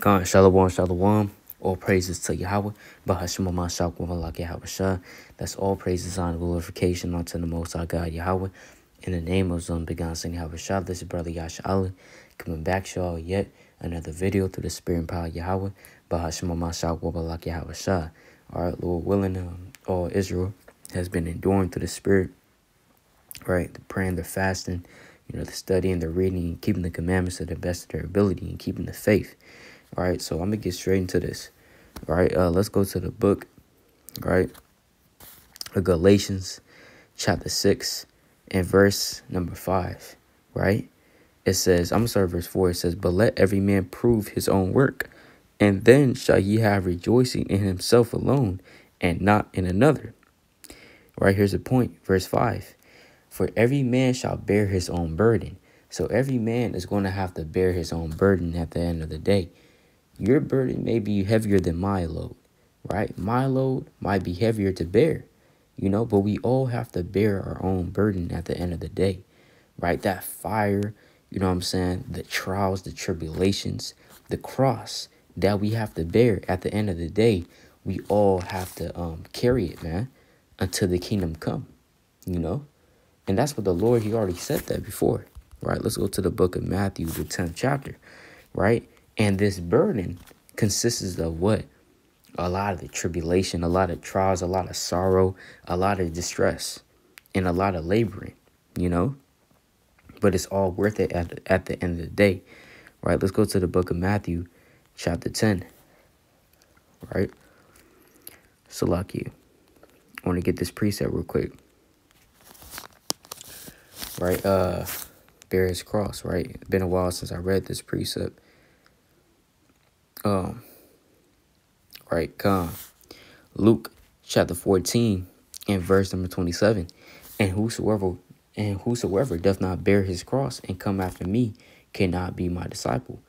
Khan, Shalom, Shalom. All praises to Yahweh. Bahashima Mashak Wamalak Yahweh Shah. That's all praises, honor, glorification unto the Most High God Yahweh. In the name of Zon Began Sing Yahweh Shah, this is Brother Yash Ali, coming back to y'all yet another video through the Spirit and power of Yahweh. Bahashima Mashak Wamalak Yahweh Shah. Alright, Lord willing, all Israel has been enduring through the Spirit, right? The praying, the fasting, the studying, the reading, and keeping the commandments to the best of their ability, and keeping the faith. All right, so I'm going to get straight into this. All right, let's go to the book, right, of Galatians, chapter 6, and verse number 5, right? It says, I'm going to start verse 4. It says, but let every man prove his own work, and then shall ye have rejoicing in himself alone, and not in another. Right, here's the point, verse 5. For every man shall bear his own burden. So every man is going to have to bear his own burden at the end of the day. Your burden may be heavier than my load, right? My load might be heavier to bear, but we all have to bear our own burden at the end of the day, right? That fire, the trials, the tribulations, the cross that we have to bear at the end of the day, we all have to carry it, man, until the kingdom come, And that's what the Lord, he already said that before, right? Let's go to the book of Matthew, the 10th chapter, right? And this burden consists of what? A lot of the tribulation, a lot of trials, a lot of sorrow, a lot of distress, and a lot of laboring, But it's all worth it at the end of the day, right? Let's go to the book of Matthew, chapter 10, right? Salakia. I want to get this precept real quick. Right, bear his cross, right? It's been a while since I read this precept. Right, Luke chapter 14 and verse number 27. And whosoever doth not bear his cross and come after me cannot be my disciple.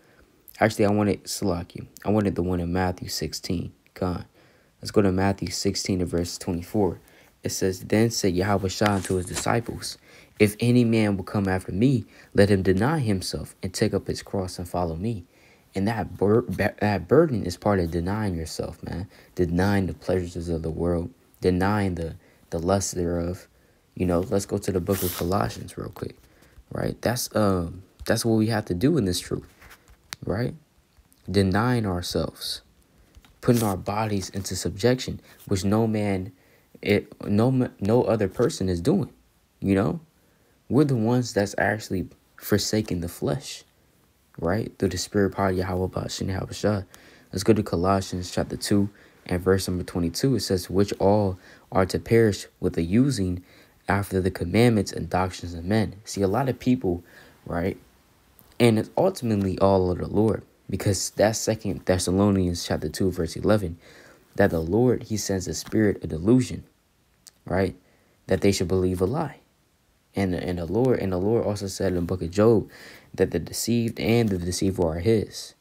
Actually, I wanted the one in Matthew 16. Let's go to Matthew 16 and verse 24. It says, then said Yahweh Shah unto his disciples, if any man will come after me, let him deny himself and take up his cross and follow me. And that burden is part of denying yourself, man. Denying the pleasures of the world. Denying the lust thereof. Let's go to the book of Colossians real quick. Right? That's what we have to do in this truth. Right? Denying ourselves. Putting our bodies into subjection, which no other person is doing. We're the ones that's actually forsaking the flesh. Right? Through the spirit power of Yahweh Shah. Let's go to Colossians chapter 2 and verse number 22. It says, which all are to perish with the using after the commandments and doctrines of men. See, a lot of people, right? And it's ultimately all of the Lord. Because that's 2 Thessalonians chapter 2, verse 11. That the Lord, he sends a spirit of delusion. Right? That they should believe a lie. And the Lord also said in the book of Job that the deceived and the deceiver are his.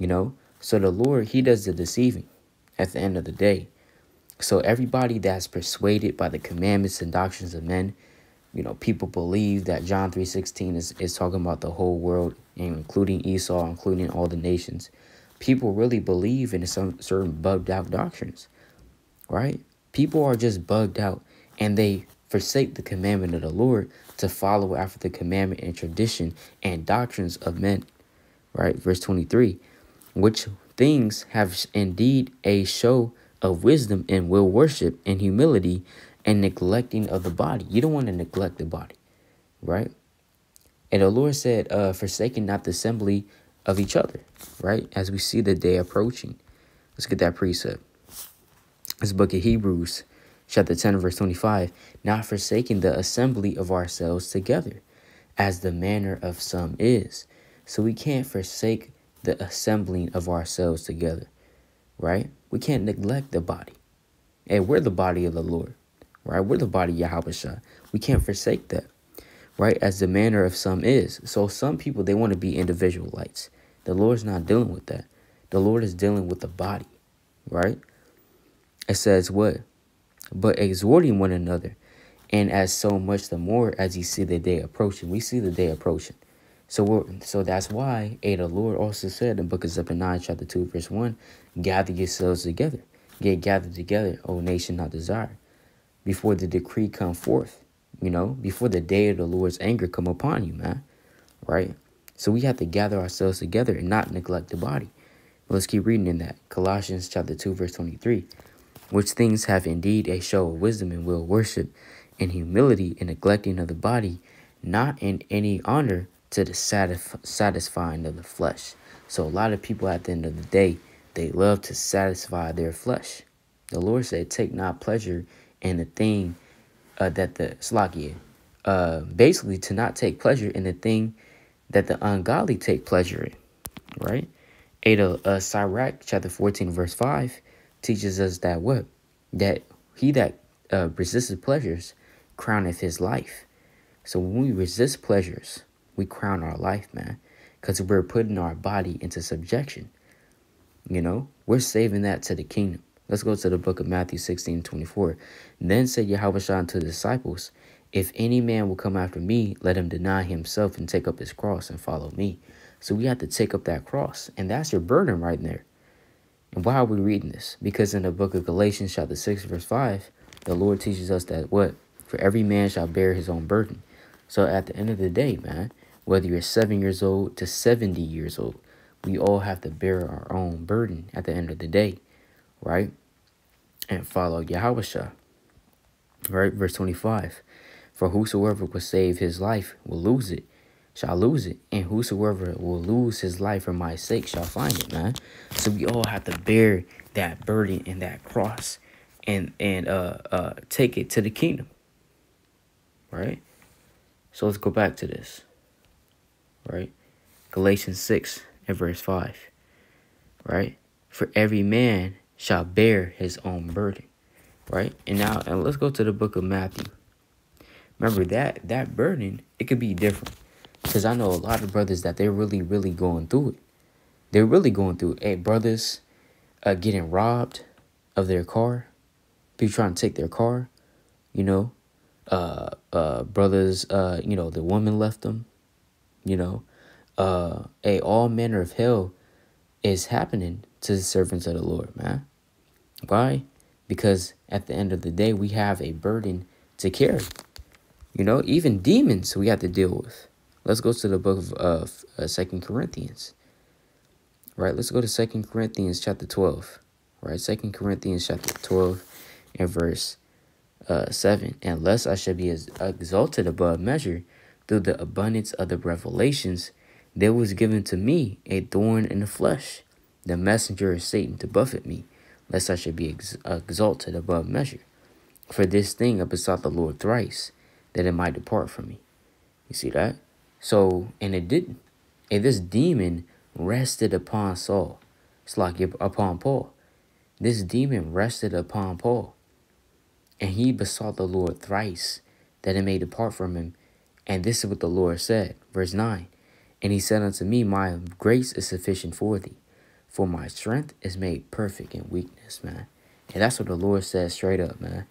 So the Lord, he does the deceiving at the end of the day. So everybody that's persuaded by the commandments and doctrines of men, people believe that John 3:16 is talking about the whole world, including Esau, including all the nations. People really believe in some certain bugged out doctrines, right? People are just bugged out, and they forsake the commandment of the Lord to follow after the commandment and tradition and doctrines of men. Right? Verse 23, which things have indeed a show of wisdom and will worship and humility and neglecting of the body. You don't want to neglect the body. Right? And the Lord said, forsaking not the assembly of each other. Right? As we see the day approaching. Let's get that precept. This book of Hebrews, chapter 10, verse 25, not forsaking the assembly of ourselves together, as the manner of some is. So we can't forsake the assembling of ourselves together, right? We can't neglect the body. And we're the body of the Lord, right? We're the body of Yahweh Shah. We can't forsake that, right? As the manner of some is. So some people, they want to be individual lights. The Lord's not dealing with that. The Lord is dealing with the body, right? It says what? But exhorting one another, and as so much the more as you see the day approaching. We see the day approaching, So that's why the Lord also said in the book of Zephaniah chapter 2 verse 1, gather yourselves together. Get gathered together, O nation not desired, before the decree come forth, before the day of the Lord's anger come upon you, man, right? So we have to gather ourselves together and not neglect the body. Let's keep reading in that. Colossians chapter 2 verse 23, which things have indeed a show of wisdom and will worship in humility and neglecting of the body, not in any honor to the satisfying of the flesh. So a lot of people at the end of the day, they love to satisfy their flesh. The Lord said, take not pleasure in the thing that the slakia, basically to not take pleasure in the thing that the ungodly take pleasure in, right? Sirach chapter 14 verse 5 teaches us that what? That he that resisteth pleasures crowneth his life. So when we resist pleasures, we crown our life, man, because we're putting our body into subjection. We're saving that to the kingdom. Let's go to the book of Matthew 16:24. Then said Yahweh unto the disciples, if any man will come after me, let him deny himself and take up his cross and follow me. So we have to take up that cross, and that's your burden right there. And why are we reading this? Because in the book of Galatians chapter 6 verse 5, the Lord teaches us that what? For every man shall bear his own burden. So at the end of the day, man, whether you're 7 years old to 70 years old, we all have to bear our own burden at the end of the day, right? And follow Yahweh, right? Verse 25, for whosoever will save his life will lose it, shall lose it, and whosoever will lose his life for my sake shall find it, man. So we all have to bear that burden and that cross and take it to the kingdom, right? So let's go back to this, right? Galatians 6 and verse 5, right? For every man shall bear his own burden, right? And let's go to the book of Matthew. Remember that burden, it could be different. Because I know a lot of brothers that they're really, really going through it. They're really going through it. Hey, brothers getting robbed of their car. People trying to take their car, brothers, the woman left them, all manner of hell is happening to the servants of the Lord, man. Why? Because at the end of the day, we have a burden to carry. Even demons we have to deal with. Let's go to the book of 2 Corinthians. Right, let's go to 2 Corinthians chapter 12. Right, 2 Corinthians chapter 12 and verse 7. And lest I should be exalted above measure through the abundance of the revelations, there was given to me a thorn in the flesh, the messenger of Satan to buffet me, lest I should be exalted above measure. For this thing I besought the Lord thrice, that it might depart from me. You see that? So, and it didn't. And this demon rested upon Saul. It's like upon Paul. This demon rested upon Paul. And he besought the Lord thrice, that it may depart from him. And this is what the Lord said. Verse 9. And he said unto me, my grace is sufficient for thee, for my strength is made perfect in weakness, man. And that's what the Lord said straight up, man.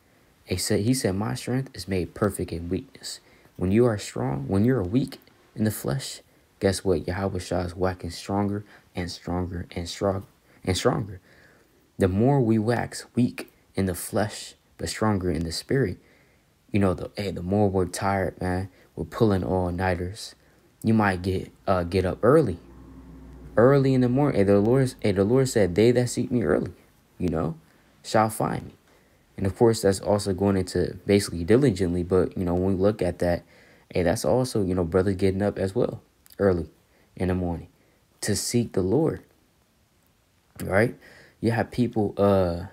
He said, my strength is made perfect in weakness. When you are strong, when you're weak in the flesh, guess what? Yahweh Shah is waxing stronger and stronger and stronger. The more we wax weak in the flesh, but stronger in the spirit, the more we're tired, man. We're pulling all-nighters. You might get up early in the morning. The Lord said, they that seek me early, shall find me. And of course, that's also going into basically diligently. But, when we look at that, that's also, brothers getting up as well early in the morning to seek the Lord. Right? You have people, we're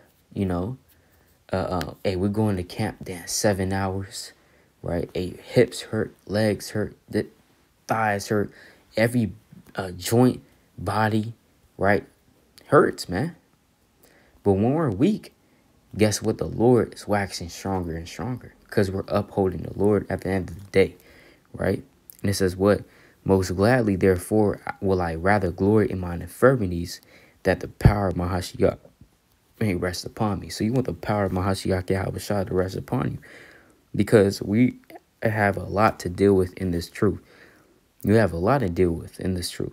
going to camp then 7 hours, right? Hips hurt, legs hurt, the thighs hurt, every joint, body, right, hurts, man. But when we're weak, guess what? The Lord is waxing stronger and stronger because we're upholding the Lord at the end of the day, right? And it says what? Most gladly, therefore, will I rather glory in mine infirmities, that the power of Mahashiach may rest upon me. So you want the power of Mahashiach Yahweh Shah to rest upon you, because we have a lot to deal with in this truth. You have a lot to deal with in this truth.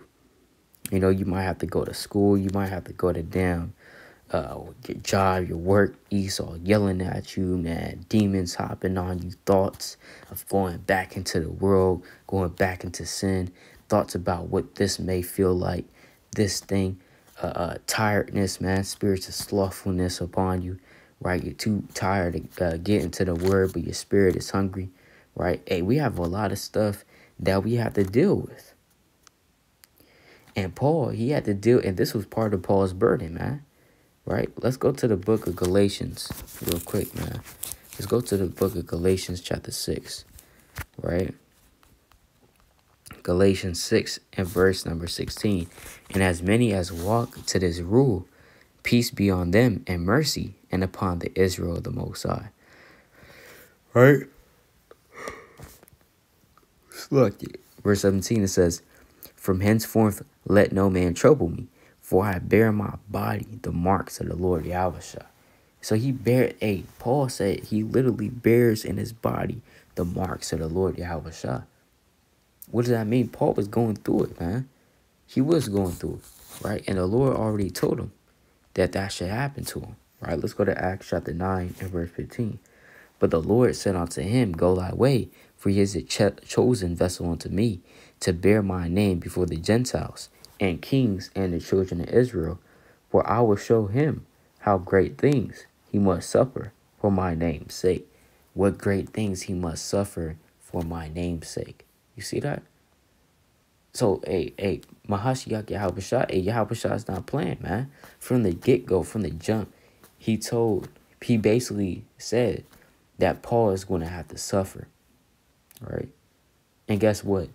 You know, you might have to go to school. You might have to go to damn your job, your work. Esau yelling at you, man. Demons hopping on you. Thoughts of going back into the world, going back into sin. Thoughts about what this may feel like. This thing. Tiredness, man. Spiritual slothfulness upon you, right? You're too tired to get into the word, but your spirit is hungry, right? Hey, we have a lot of stuff that we have to deal with. And Paul, he had to deal, and this was part of Paul's burden, man. Right? Let's go to the book of Galatians real quick, man. Let's go to the book of Galatians chapter 6, right? Galatians 6 and verse number 16. And as many as walk to this rule, peace be on them and mercy and upon the Israel of the Most High. Right? Look, verse 17, it says, from henceforth let no man trouble me, for I bear in my body the marks of the Lord Yahushua. So Paul said he literally bears in his body the marks of the Lord Yahushua. What does that mean? Paul was going through it, man. He was going through it, right? And the Lord already told him that should happen to him, right? Let's go to Acts chapter 9 and verse 15. But the Lord said unto him, go thy way, for he is a chosen vessel unto me, to bear my name before the Gentiles, and kings, and the children of Israel. For I will show him how great things he must suffer for my name's sake. What great things he must suffer for my name's sake. You see that? So, Mahashiach Yahushua is not playing, man. From the get-go, from the jump, he basically said that Paul is going to have to suffer, right? And guess what?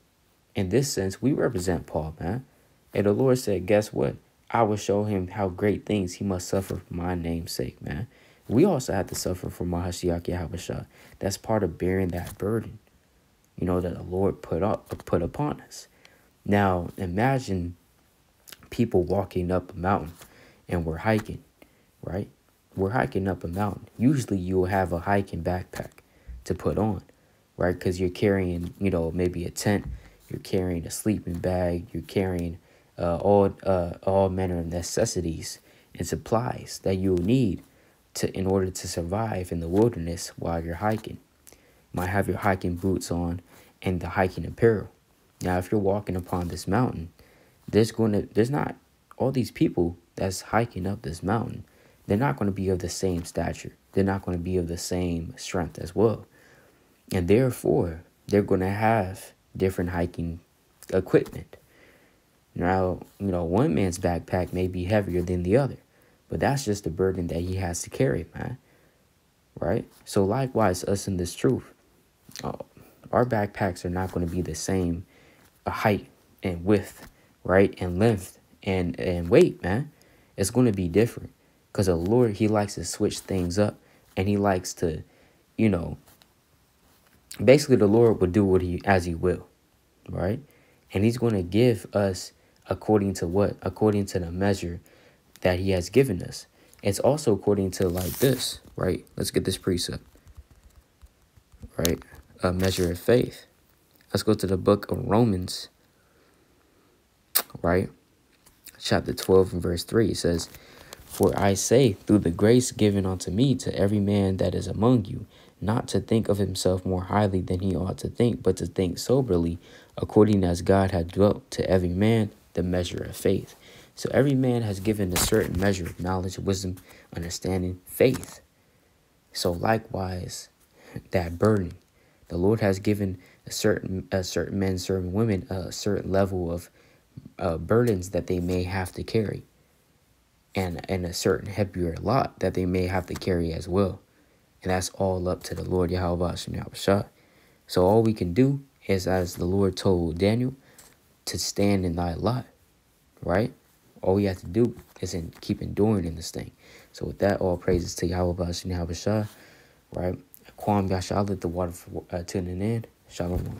In this sense, we represent Paul, man. And the Lord said, guess what? I will show him how great things he must suffer for my name's sake, man. We also have to suffer for Mahashiach Yahushua. That's part of bearing that burden, you know, that the Lord put upon us. Now, imagine people walking up a mountain and we're hiking, right? We're hiking up a mountain. Usually you'll have a hiking backpack to put on, right? Because you're carrying, you know, maybe a tent. You're carrying a sleeping bag. You're carrying all manner of necessities and supplies that you'll need in order to survive in the wilderness while you're hiking. You might have your hiking boots on and the hiking apparel. Now, if you're walking upon this mountain, there's not all these people that's hiking up this mountain. They're not going to be of the same stature. They're not going to be of the same strength as well. And therefore, they're going to have different hiking equipment. Now, you know, one man's backpack may be heavier than the other, but that's just the burden that he has to carry, man. Right? So likewise, us in this truth, our backpacks are not going to be the same height and width, right? And length and weight, man. It's going to be different because the Lord, he likes to switch things up, and he likes to, you know, basically the Lord will do as he will, right? And he's going to give us according to what? According to the measure that he has given us. It's also according to like this, right? Let's get this precept, right? A measure of faith. Let's go to the book of Romans, right? Chapter 12 and verse 3. It says, for I say, through the grace given unto me, to every man that is among you, not to think of himself more highly than he ought to think, but to think soberly, according as God hath dwelt to every man the measure of faith. So every man has given a certain measure of knowledge, wisdom, understanding, faith. So likewise, that burden, the Lord has given certain men, certain women, a certain level of burdens that they may have to carry, and a certain heavier lot that they may have to carry as well. And that's all up to the Lord Yahushua. So all we can do is, as the Lord told Daniel, to stand in thy lot, right? All we have to do is keep enduring in this thing. So with that, all praises to Yahushua, right? Kwam Yasha, let the water to an end. Shalom.